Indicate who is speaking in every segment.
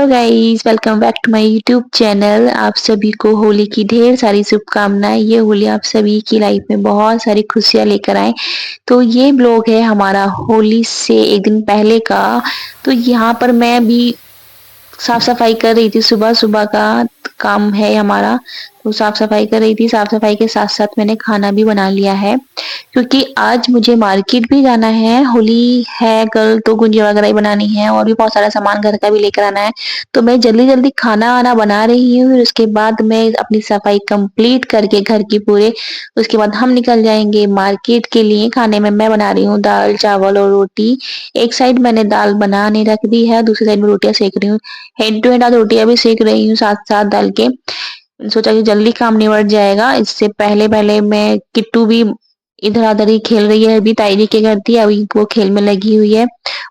Speaker 1: Hello guys, welcome back to my YouTube channel. आप सभी को होली की ढेर सारी शुभकामनाएं। ये होली आप सभी की लाइफ में बहुत सारी खुशियां लेकर आए। तो ये ब्लॉग है हमारा होली से एक दिन पहले का। तो यहाँ पर मैं भी साफ-सफाई कर रही थी, सुबह-सुबह का काम है हमारा। तो साफ-सफाई कर रही थी, साफ-सफाई के साथ-साथ मैंने खाना भी बना लिया है, क्योंकि आज मुझे मार्केट भी जाना है। होली है कल, तो गुंजिया वगैरह ही बनानी है और भी बहुत सारा सामान घर का भी लेकर आना है। तो मैं जल्दी-जल्दी खाना-वाना बना रही हूँ, फिर उसके बाद मैं अपनी सफाई कंप्लीट करके घर की पूरे, उसके बाद हम निकल जाएँगे मार्केट के लिए। खाने में मैं बना रही हूँ दाल, चावल और रोटी। एक साइड मैंने दाल बनाने रख दी है, दूसरी साइड में रोटियाँ सेक रही हूँ। हेड टू हेड आज रोटियाँ भी सेक रही हूँ साथ-साथ डाल के। सोचा कि जल्दी काम निबट जाएगा। इससे पहले-पहले मैं किट्टू भी इधर-उधर ही खेल रही है, अभी ताई जी के घर थी, अभी वो खेल में लगी हुई है।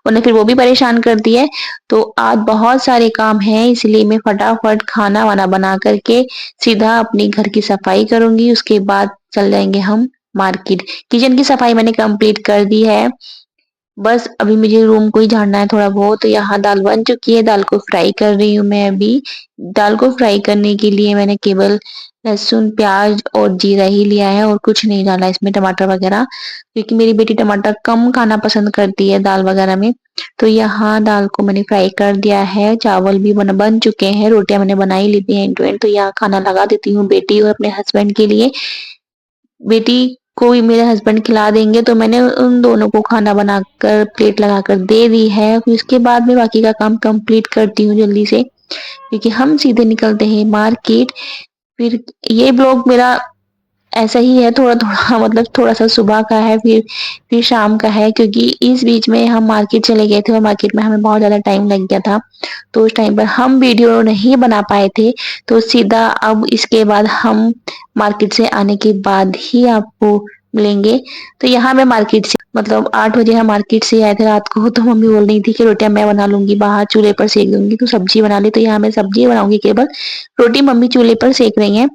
Speaker 1: वरना फिर वो भी परेशान करती है। तो आज बहुत सारे काम हैं, इसलिए मैं फटाफट खाना-वाना बना कर के सीधा अपने घर की सफाई करूँगी, उसके बाद चल जाएँगे हम मार्केट। किचन की सफाई मैंने कंप्लीट कर दी है। बस अभी मुझे रूम को ही झाड़ना है थोड़ा बहुत। तो यहाँ दाल बन चुकी है, दाल को फ्राई कर रही हूँ मैं अभी। दाल को फ्राई करने के लिए मैंने केवल लहसुन, प्याज़ और जीरा ही लिया है और कुछ नहीं डाला इसमें टमाटर वगैरह, क्योंकि मेरी बेटी टमाटर कम खाना पसंद करती है दाल वगैरह में। तो यहाँ दाल को मैंने फ्राई कर दिया है, चावल भी बन चुके हैं, रोटियाँ मैंने बना ही ली थी एंड टू एंड। तो यहाँ खाना लगा देती हूँ बेटी और अपने हस्बैंड के लिए। बेटी को भी मेरे हस्बैंड खिला देंगे, तो मैंने उन दोनों को खाना बनाकर प्लेट लगाकर दे दी है। फिर उसके बाद मैं बाकी का काम कंप्लीट करती हूँ जल्दी से, क्योंकि हम सीधे निकलते हैं मार्केट। फिर ये ब्लॉग मेरा ऐसा ही है, थोड़ा-थोड़ा मतलब थोड़ा-सा सुबह का है, फिर शाम का है, क्योंकि इस बीच में हम मार्केट चले गए थे और मार्केट में हमें बहुत ज़्यादा टाइम लग गया था। तो उस टाइम पर हम वीडियो नहीं बना पाए थे, तो सीधा अब इसके बाद हम मार्केट से आने के बाद ही आपको मिलेंगे। तो यहाँ मैं मार्केट से मतलब 8 बजे हम मार्केट से आए थे रात को, तो मम्मी बोल रही थी कि रोटियाँ मैं बना लूँगी, बाहर चूल्हे पर सेक दूँगी, तो सब्ज़ी बना ली। तो यहाँ मैं सब्ज़ी बनाऊँगी केवल, रोटी मम्मी चूल्हे पर सेक रही हैं।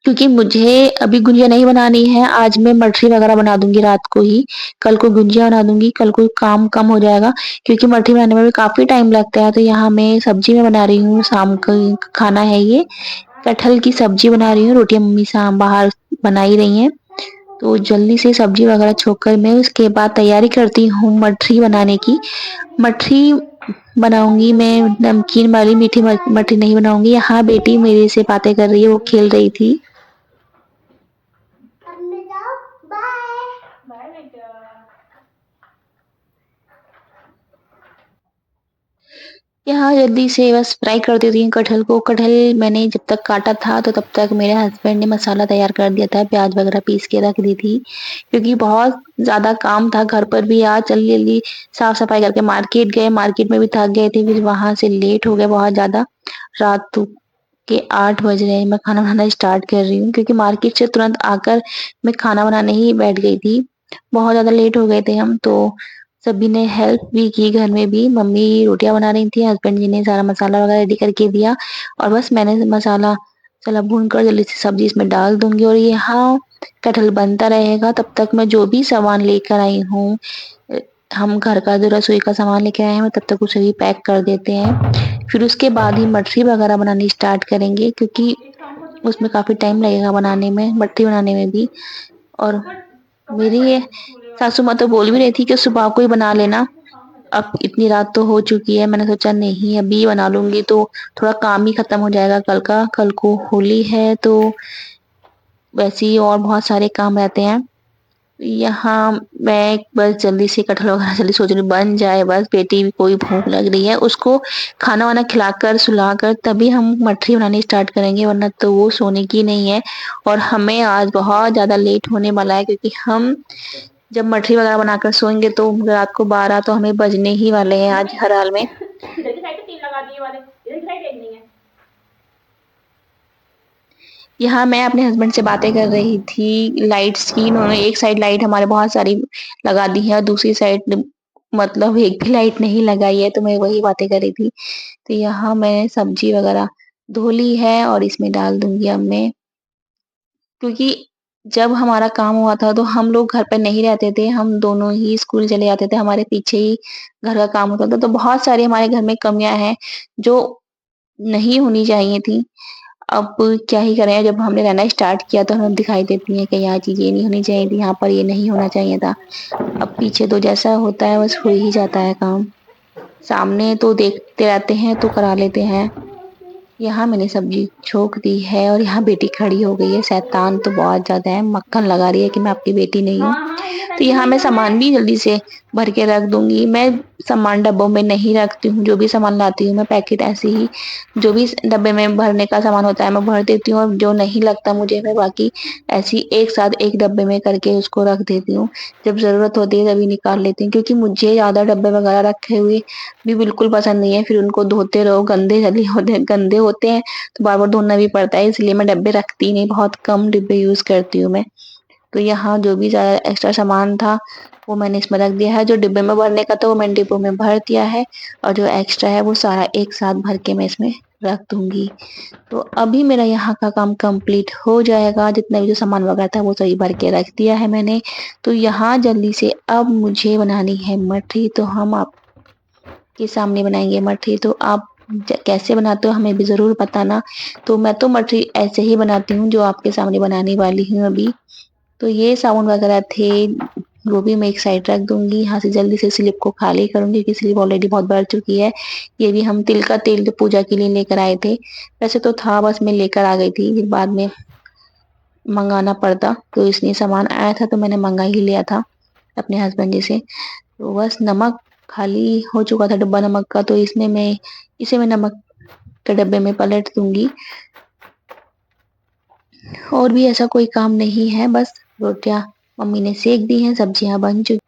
Speaker 1: क्योंकि मुझे अभी गुंजिया नहीं बनानी है, आज मैं मठरी वगैरह बना दूँगी रात को ही। कल को गुंजिया बना दूँगी, कल को काम कम हो जाएगा, क्योंकि मठरी बनाने में भी काफ़ी टाइम लगता है। तो यहाँ मैं सब्ज़ी में बना रही हूँ, शाम का खाना है ये। कटहल की सब्ज़ी बना रही हूँ, रोटियाँ मम्मी बाहर बना ही रही हैं। तो जल्दी से सब्ज़ी वगैरह छोड़कर मैं उसके बाद तैयारी करती हूँ मठरी बनाने की। मठरी बनाऊँगी मैं नमकीन वाली, मीठी मठरी नहीं बनाऊँगी। यहाँ बेटी मेरे से बातें कर रही है, वो खेल रही थी। बाय बेटा। यहाँ जल्दी से बस फ्राई कर देती हूँ कटहल को। कटहल मैंने जब तक काटा था, तो तब तक मेरे हस्बैंड ने मसाला तैयार कर दिया था, प्याज़ वगैरह पीस के रख दी थी। क्योंकि बहुत ज़्यादा काम था घर पर भी, आज जल्दी-जल्दी साफ-सफाई करके मार्केट गए, मार्केट में भी थक गए थे, फिर वहाँ से लेट हो गए बहुत ज़्यादा। रात के 8 बज रहे हैं, मैं खाना बनाना स्टार्ट कर रही हूँ, क्योंकि मार्केट से तुरंत आकर मैं खाना बनाने ही बैठ गई थी। बहुत ज़्यादा लेट हो गए थे हम, तो सभी ने हेल्प भी की घर में भी। मम्मी रोटियाँ बना रही थी, हस्बैंड जी ने सारा मसाला वगैरह रेडी करके दिया और बस मैंने मसाला भून कर जल्दी से सब्ज़ी इसमें डाल दूँगी और यहाँ कटहल बनता रहेगा। तब तक मैं जो भी सामान लेकर आई हूँ, अ, हम घर का जो रसोई का सामान लेके आए हैं, तब तक उसे भी पैक कर देते हैं। फिर उसके बाद ही मठरी वगैरह बनानी स्टार्ट करेंगे, क्योंकि उसमें काफ़ी टाइम लगेगा बनाने में, मठरी बनाने में भी। और मेरी ये सासू माँ तो बोल भी रही थी कि सुबह को ही बना लेना। अब इतनी रात तो हो चुकी है, मैंने सोचा नहीं अभी बना लूँगी तो थोड़ा काम ही खत्म हो जाएगा कल का। कल को होली है, तो वैसे ही और बहुत सारे काम रहते हैं। यहाँ मैं बस जल्दी से कटहल वगैरह जल्दी सोच रही हूँ बन जाए बस, बेटी को भी भूख लग रही है, उसको खाना-वाना खिलाकर, सुलाकर तभी हम मठरी बनानी स्टार्ट करेंगे, वरना तो वो सोने की नहीं है। और हमें आज बहुत ज़्यादा लेट होने वाला है, क्योंकि हम जब मठरी वगैरह बनाकर सोएँगे तो रात को 12 तो हमें बजने ही वाले हैं आज हर हाल में। इधर की साइड पे 3 लगा दिए वाले, इधर की साइड एक नहीं है। यहाँ मैं अपने हस्बैंड से बातें कर रही थी लाइट्स की। उन्होंने एक साइड लाइट हमारे बहुत सारी लगा दी है और दूसरी साइड मतलब एक भी लाइट नहीं लगाई है, तो मैं वही बातें कर रही थी। तो यहाँ मैंने सब्ज़ी वगैरह धो ली है और इसमें डाल दूँगी अब मैं, क्योंकि जब हमारा काम हुआ था तो हम लोग घर पे नहीं रहते थे, हम दोनों ही स्कूल चले जाते थे, हमारे पीछे ही घर का काम होता था। तो बहुत सारी हमारे घर में कमियाँ हैं, जो नहीं होनी चाहिए थी। अब क्या ही करें, जब हमने रहना स्टार्ट किया तो हमें दिखाई देती हैं कि यहाँ चीज़ ये नहीं होनी चाहिए थी, यहाँ पर ये नहीं होना चाहिए था। अब पीछे तो जैसा होता है बस हो ही जाता है काम। सामने तो देखते रहते हैं तो करा लेते हैं। यहाँ मैंने सब्ज़ी छोंक दी है और यहाँ बेटी खड़ी हो गई है, शैतान तो बहुत ज़्यादा है, मक्खन लगा रही है कि मैं आपकी बेटी नहीं हूँ। तो यहाँ मैं सामान भी जल्दी से भर के रख दूँगी। मैं सामान डब्बों में नहीं रखती हूँ, जो भी सामान लाती हूँ मैं पैकेट ऐसे ही जो भी डब्बे में भरने का सामान होता है मैं भर देती हूँ और जो नहीं लगता मुझे मैं बाकी ऐसे ही एक साथ एक डब्बे में करके उसको रख देती हूँ। जब ज़रूरत होती है तभी निकाल लेती हूँ क्योंकि मुझे ज़्यादा डब्बे वगैरह रखे हुए भी बिल्कुल पसंद नहीं है। फिर उनको धोते रहो, गंदे होते हैं तो बार-बार धोना भी पड़ता है इसलिए मैं डब्बे रखती ही नहीं, बहुत कम डिब्बे यूज़ करती हूँ मैं। तो यहाँ जो भी ज़्यादा एक्स्ट्रा सामान था, वो मैंने इसमें रख दिया है, जो डिब्बे में भरने का था वो मैंने डिब्बों में भर दिया है और जो एक्स्ट्रा है वो सारा एक साथ भर के मैं इसमें रख दूँगी। तो अभी मेरा यहाँ का काम कंप्लीट हो जाएगा, जितना भी जो सामान वगैरह था वो सभी भर के रख दिया है मैंने। तो यहाँ जल्दी से अब मुझे बनानी है मठरी, तो हम आपके सामने बनाएँगे मठरी, तो आप कैसे बनाते हो हमें भी ज़रूर बताना। तो मैं तो मठरी ऐसे ही बनाती हूँ, जो आपके सामने बनाने वाली हूँ अभी। तो ये साबुन वगैरह थे, वो भी मैं एक साइड रख दूँगी। यहाँ से जल्दी से स्लिप को खाली करूँगी क्योंकि स्लिप ऑलरेडी बहुत भर चुकी है। ये भी हम तिल का तेल जो पूजा के लिए लेकर आए थे। वैसे तो था बस मैं लेकर आ गई थी, फिर बाद में मँगाना पड़ता। तो इसलिए सामान आया था तो मैंने मँगा ही लिया था अपने हस्बैंड जी से। तो बस नमक खाली हो चुका था डिब्बा नमक का, तो इसमें मैं इसे मैं नमक के डब्बे में पलट दूँगी। और भी ऐसा कोई काम नहीं है, बस रोटियाँ मम्मी ने सेक दी हैं, सब्जियाँ बन चुकी।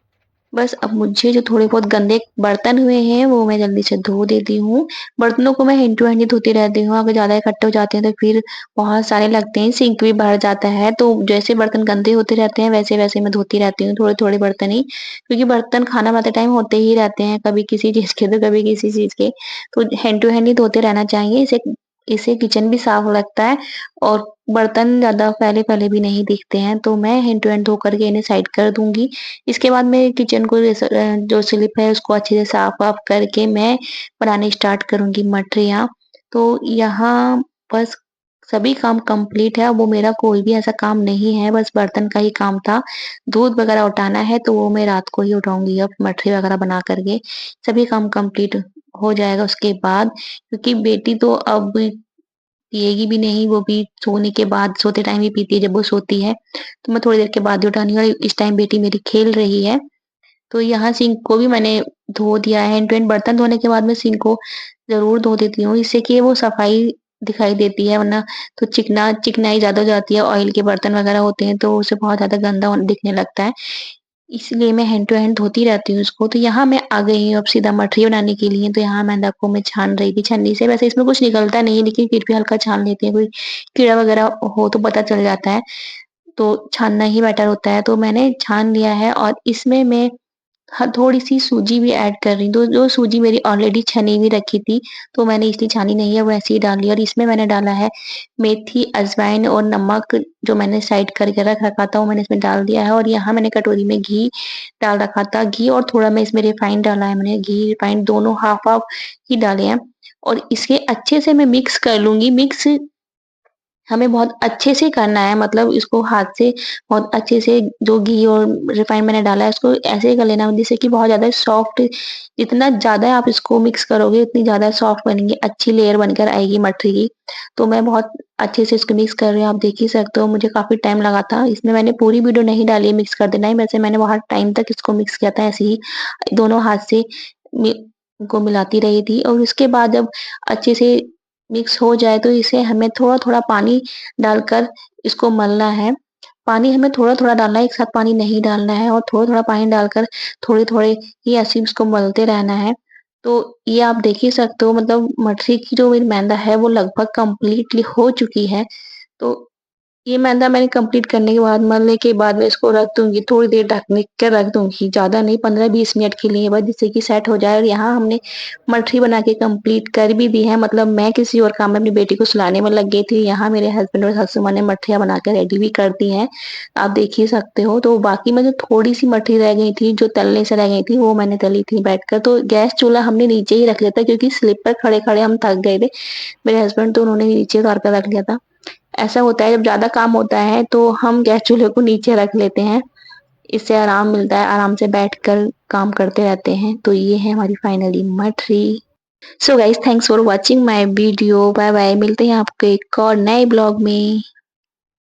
Speaker 1: बस अब मुझे जो थोड़े बहुत गंदे बर्तन हुए हैं, वो मैं जल्दी से धो देती हूँ। बर्तनों को मैं हैंड टू हैंड ही धोती रहती हूँ, अगर ज़्यादा इकट्ठे हो जाते हैं तो फिर बहुत सारे लगते हैं, सिंक भी भर जाता है। तो जैसे बर्तन गंदे होते रहते हैं, वैसे-वैसे मैं धोती रहती हूँ, थोड़े-थोड़े बर्तन ही। क्योंकि बर्तन खाना बनाते टाइम होते ही रहते हैं, कभी किसी चीज़ के तो कभी किसी चीज़ के। तो हैंड टू हैंड ही धोते रहना चाहिए, इससे इससे किचन भी साफ लगता है और बर्तन ज़्यादा फैले-फैले भी नहीं दिखते हैं। तो मैं हैंड टू हैंड धो कर के इन्हें साइड कर दूँगी। इसके बाद मैं किचन को जो स्लिप है उसको अच्छे से साफ-वाफ करके मैं बनाने स्टार्ट करूँगी मठरियाँ। तो यहाँ बस सभी काम कंप्लीट है, अब वो मेरा कोई भी ऐसा काम नहीं है, बस बर्तन का ही काम था। दूध वगैरह उठाना है तो वो मैं रात को ही उठाऊँगी अब मठरी वगैरह बना कर के। सभी काम कंप्लीट हो जाएगा उसके बाद क्योंकि बेटी तो अब पिएगी भी नहीं, वो भी सोने के बाद सोते टाइम ही पीती है जब वो सोती है। तो मैं थोड़ी देर के बाद ही उठानी हूँ और इस टाइम बेटी मेरी खेल रही है। तो यहाँ सिंक को भी मैंने धो दिया है, हैंड टू हैंड बर्तन धोने के बाद मैं सिंक को ज़रूर धो देती हूँ, इससे कि वो सफाई दिखाई देती है वरना तो चिकनाई ज़्यादा हो जाती है, ऑयल के बर्तन वगैरह होते हैं तो उससे बहुत ज़्यादा गंदा दिखने लगता है। इसलिए मैं हैंड टू हैंड धोती रहती हूँ उसको। तो यहाँ मैं आ गई हूँ अब सीधा मठरी बनाने के लिए, तो यहाँ मैदा को मैं छान रही थी छन्नी से। वैसे इसमें कुछ निकलता नहीं है लेकिन फिर भी हल्का छान लेते हैं, कोई कीड़ा वगैरह हो तो पता चल जाता है, तो छानना ही बेटर होता है। तो मैंने छान लिया है और इसमें मैं हाँ, थोड़ी-सी सूजी भी ऐड कर रही हूँ, तो जो सूजी मेरी ऑलरेडी छनी हुई रखी थी, तो मैंने इसलिए छानी नहीं है, वो ऐसे ही डाली और इसमें मैंने डाला है मेथी, अजवाइन और नमक जो मैंने साइड करके रख रखा था, वो मैंने इसमें डाल दिया है और यहाँ मैंने कटोरी में घी डाल रखा था। घी और थोड़ा मैं इसमें रिफाइंड डाला है मैंने, घी, रिफाइंड दोनों हाफ-हाफ ही डाले हैं और इसे अच्छे से मैं मिक्स कर लूँगी। मिक्स हमें बहुत अच्छे से करना है मतलब इसको हाथ से बहुत अच्छे से जो घी और रिफाइंड मैंने डाला है उसको ऐसे कर लेना जिससे कि बहुत ज़्यादा सॉफ्ट जितना ज़्यादा आप इसको मिक्स करोगे उतनी ज़्यादा सॉफ्ट बनेगी, अच्छी लेयर बनकर आएगी मठरी की। तो मैं बहुत अच्छे से इसको मिक्स कर रही हूँ, आप देख ही सकते हो मुझे काफ़ी टाइम लगा था। इसमें मैंने पूरी वीडियो नहीं डाली है मिक्स कर देना है, वैसे मैंने बहुत टाइम तक इसको मिक्स किया था ऐसे ही दोनों हाथ से मि को मिलाती रही थी और उसके बाद जब अच्छे से मिक्स हो जाए तो इसे हमें थोड़ा-थोड़ा पानी डालकर इसको मलना है। पानी हमें थोड़ा-थोड़ा डालना है, एक साथ पानी नहीं डालना है और थोड़ा-थोड़ा पानी डालकर थोड़े-थोड़े ही ऐसे ही उसको मलते रहना है। तो ये आप देख ही सकते हो मतलब मठरी की जो मेरी मैदा है वो लगभग कंप्लीटली हो चुकी है। तो ये मैदा मैंने कंप्लीट करने के बाद मलने के बाद मैं इसको रख दूँगी, थोड़ी देर ढक के रख दूँगी, ज़्यादा नहीं 15-20 मिनट के लिए बस जिससे कि सेट हो जाए और यहाँ हमने मठरी बना के कंप्लीट कर भी दी है मतलब मैं किसी और काम में अपनी बेटी को सुलाने में लग गई थी, यहाँ मेरे हस्बैंड और सासू माँ ने मठरियाँ बना के रेडी भी कर दी हैं। आप देख ही सकते हो, तो बाकी में जो थोड़ी-सी मठरी रह गई थी, जो तलने से रह गई थी, वो मैंने तली थी बैठकर, तो गैस चूल्हा हमने नीचे ही रख लिया था क्योंकि स्लिप पर खड़े-खड़े हम थक गए थे। मेरे हस्बैंड तो उन्होंने नीचे उतार कर रख लिया था। ऐसा होता है जब ज़्यादा काम होता है तो हम गैस चूल्हे को नीचे रख लेते हैं। इससे आराम मिलता है, आराम से बैठकर काम करते रहते हैं। तो ये है हमारी फाइनली मठरी। So guys thanks for watching my video. Bye bye. मिलते हैं आपको एक और नए ब्लॉग में।